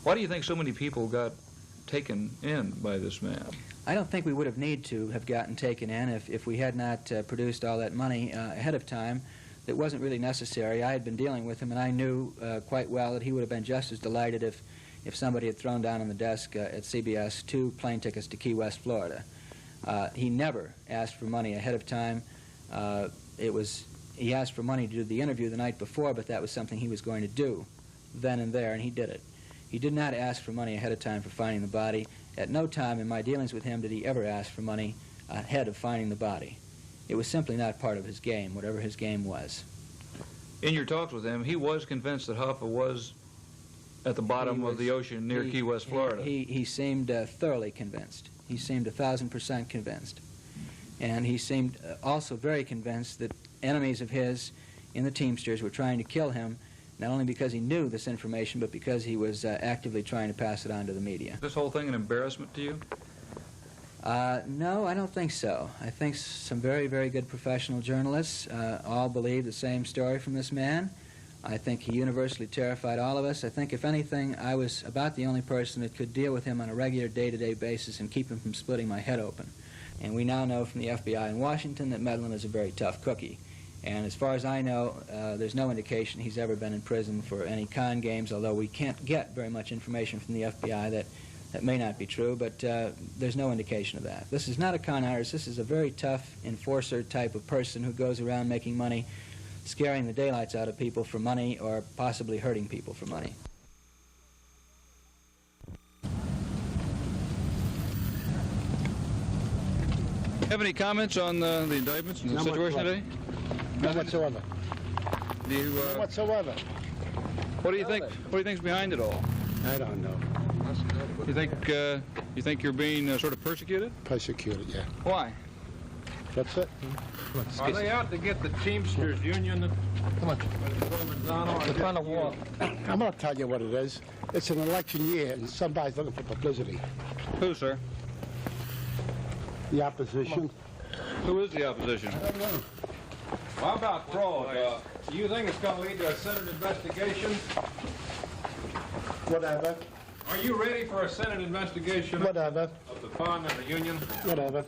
Why do you think so many people got taken in by this man? I don't think we would have needed to have gotten taken in if we had not produced all that money ahead of time. That wasn't really necessary. I had been dealing with him, and I knew quite well that he would have been just as delighted if somebody had thrown down on the desk at CBS 2 plane tickets to Key West, Florida. He never asked for money ahead of time. He asked for money to do the interview the night before, but that was something he was going to do then and there, and he did it. He did not ask for money ahead of time for finding the body. At no time in my dealings with him did he ever ask for money ahead of finding the body. It was simply not part of his game, whatever his game was. In your talks with him, he was convinced that HOFFA was at the bottom of the ocean near Key West, Florida. He seemed thoroughly convinced. He seemed 1,000% convinced. And he seemed also very convinced that enemies of his in the Teamsters were trying to kill him, not only because he knew this information, but because he was actively trying to pass it on to the media. Is this whole thing an embarrassment to you? No, I don't think so. I think some very, very good professional journalists all believe the same story from this man. I think he universally terrified all of us. I think, if anything, I was about the only person that could deal with him on a regular day-to-day basis and keep him from splitting my head open. And we now know from the FBI in Washington that MEDLIN is a very tough cookie. And as far as I know, there's no indication he's ever been in prison for any con games, although we can't get very much information from the FBI that may not be true, but there's no indication of that. This is not a con artist. This is a very tough enforcer type of person who goes around making money, scaring the daylights out of people for money, or possibly hurting people for money. Have any comments on the indictments and the situation today? None whatsoever. Do you, None whatsoever. what do you think? What do you think's behind it all? I don't know. You think you're being sort of persecuted? Persecuted, yeah. Why? That's it. Are they out to get the Teamsters Union? Come on. Provenzano, I'm going to tell you what it is. It's an election year, and somebody's looking for publicity. Who, sir? The opposition. Who is the opposition? I don't know. How about fraud? Do you think it's going to lead to a Senate investigation? Whatever. Are you ready for a Senate investigation Whatever. of the fund and the union? Whatever.